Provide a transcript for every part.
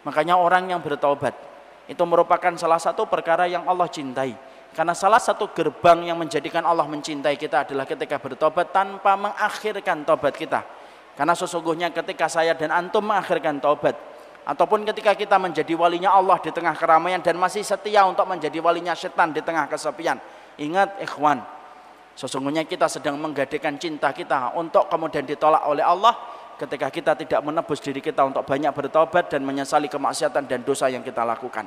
Makanya orang yang bertaubat itu merupakan salah satu perkara yang Allah cintai. Karena salah satu gerbang yang menjadikan Allah mencintai kita adalah ketika bertobat tanpa mengakhirkan tobat kita. Karena sesungguhnya ketika saya dan antum mengakhirkan tobat, ataupun ketika kita menjadi walinya Allah di tengah keramaian dan masih setia untuk menjadi walinya setan di tengah kesepian, ingat ikhwan, sesungguhnya kita sedang menggadaikan cinta kita untuk kemudian ditolak oleh Allah ketika kita tidak menebus diri kita untuk banyak bertobat dan menyesali kemaksiatan dan dosa yang kita lakukan.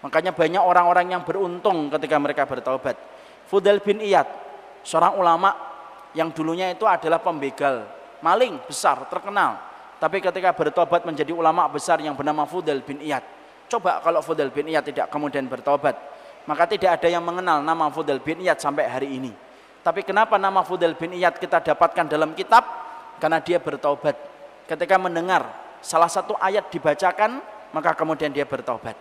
Makanya banyak orang-orang yang beruntung ketika mereka bertaubat. Fudail bin Iyad, seorang ulama yang dulunya itu adalah pembegal, maling besar, terkenal. Tapi ketika bertobat menjadi ulama besar yang bernama Fudail bin Iyad. Coba kalau Fudail bin Iyad tidak kemudian bertobat, maka tidak ada yang mengenal nama Fudail bin Iyad sampai hari ini. Tapi kenapa nama Fudail bin Iyad kita dapatkan dalam kitab? Karena dia bertobat. Ketika mendengar salah satu ayat dibacakan, maka kemudian dia bertobat.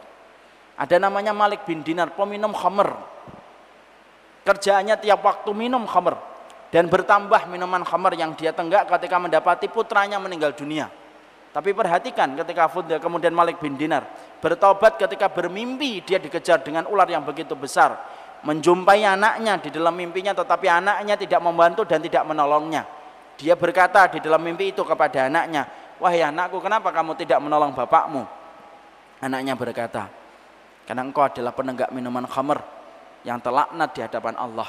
Ada namanya Malik bin Dinar, peminum khamr. Kerjaannya tiap waktu minum khamr. Dan bertambah minuman khamr yang dia tenggak ketika mendapati putranya meninggal dunia. Tapi perhatikan ketika kemudian Malik bin Dinar bertobat ketika bermimpi dia dikejar dengan ular yang begitu besar. Menjumpai anaknya di dalam mimpinya, tetapi anaknya tidak membantu dan tidak menolongnya. Dia berkata di dalam mimpi itu kepada anaknya, "Wahai anakku, kenapa kamu tidak menolong bapakmu?" Anaknya berkata, "Karena engkau adalah penenggak minuman khamr yang terlaknat di hadapan Allah."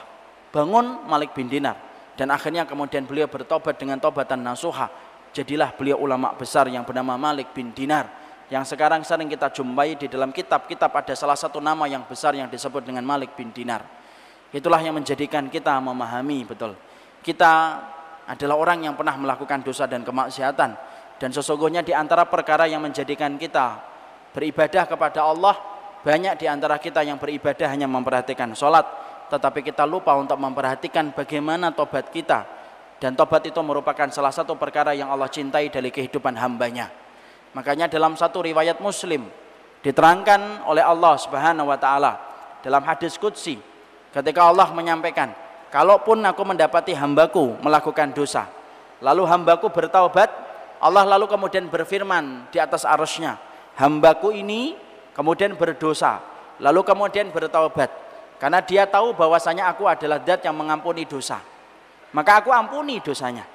Bangun Malik bin Dinar, dan akhirnya kemudian beliau bertobat dengan tobatan nasuha. Jadilah beliau ulama besar yang bernama Malik bin Dinar, yang sekarang sering kita jumpai di dalam kitab-kitab. Ada salah satu nama yang besar yang disebut dengan Malik bin Dinar. Itulah yang menjadikan kita memahami betul, kita adalah orang yang pernah melakukan dosa dan kemaksiatan, dan sesungguhnya di antara perkara yang menjadikan kita beribadah kepada Allah, banyak di antara kita yang beribadah hanya memperhatikan sholat, tetapi kita lupa untuk memperhatikan bagaimana tobat kita. Dan tobat itu merupakan salah satu perkara yang Allah cintai dari kehidupan hambanya. Makanya dalam satu riwayat Muslim diterangkan oleh Allah Subhanahu wa ta'ala dalam hadis qudsi, ketika Allah menyampaikan, kalaupun aku mendapati hambaku melakukan dosa, lalu hambaku bertaubat, Allah lalu kemudian berfirman di atas arsy-Nya, hambaku ini kemudian berdosa, lalu kemudian bertaubat, karena dia tahu bahwasanya aku adalah zat yang mengampuni dosa, maka aku ampuni dosanya.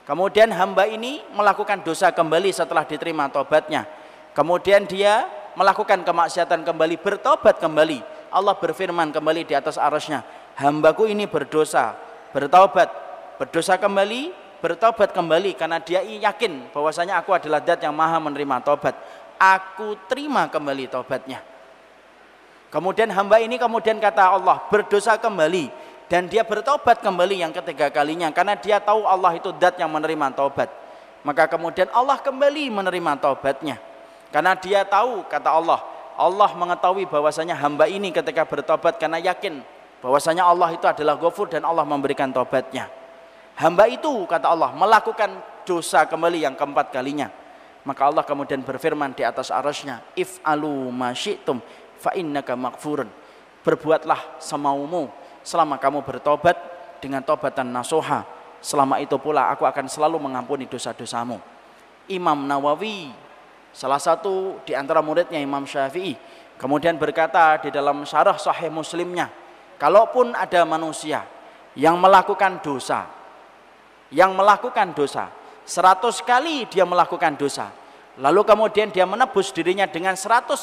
Kemudian hamba ini melakukan dosa kembali setelah diterima taubatnya, kemudian dia melakukan kemaksiatan kembali, bertobat kembali, Allah berfirman kembali di atas arsy-Nya, hambaku ini berdosa, bertaubat, berdosa kembali, bertobat kembali, karena dia yakin bahwasanya aku adalah zat yang maha menerima taubat, aku terima kembali taubatnya. Kemudian hamba ini kemudian kata Allah berdosa kembali, dan dia bertobat kembali yang ketiga kalinya, karena dia tahu Allah itu zat yang menerima taubat. Maka kemudian Allah kembali menerima taubatnya, karena dia tahu, kata Allah, Allah mengetahui bahwasanya hamba ini ketika bertobat karena yakin bahwasanya Allah itu adalah Ghafur dan Allah memberikan taubatnya. Hamba itu, kata Allah, melakukan dosa kembali yang keempat kalinya. Maka Allah kemudian berfirman di atas arsy-Nya, if'alu ma syi'tum fa innaka maghfurun. Berbuatlah semaumu selama kamu bertobat dengan tobatan nasuha. Selama itu pula aku akan selalu mengampuni dosa-dosamu. Imam Nawawi, salah satu di antara muridnya Imam Syafi'i, kemudian berkata di dalam syarah Sahih Muslimnya, kalaupun ada manusia yang melakukan dosa, 100 kali dia melakukan dosa, lalu kemudian dia menebus dirinya dengan 101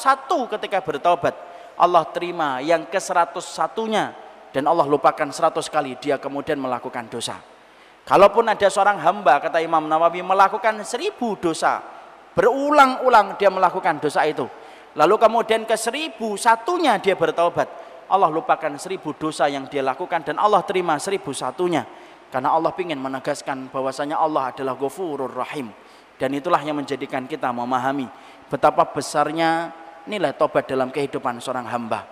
ketika bertobat, Allah terima yang ke-101-nya, dan Allah lupakan 100 kali dia kemudian melakukan dosa. Kalaupun ada seorang hamba, kata Imam Nawawi, melakukan 1000 dosa, berulang-ulang dia melakukan dosa itu, lalu kemudian ke-1001-nya dia bertaubat, Allah lupakan 1000 dosa yang dia lakukan dan Allah terima 1001-nya. Karena Allah ingin menegaskan bahwasanya Allah adalah Ghafurur Rahim. Dan itulah yang menjadikan kita memahami betapa besarnya nilai tobat dalam kehidupan seorang hamba.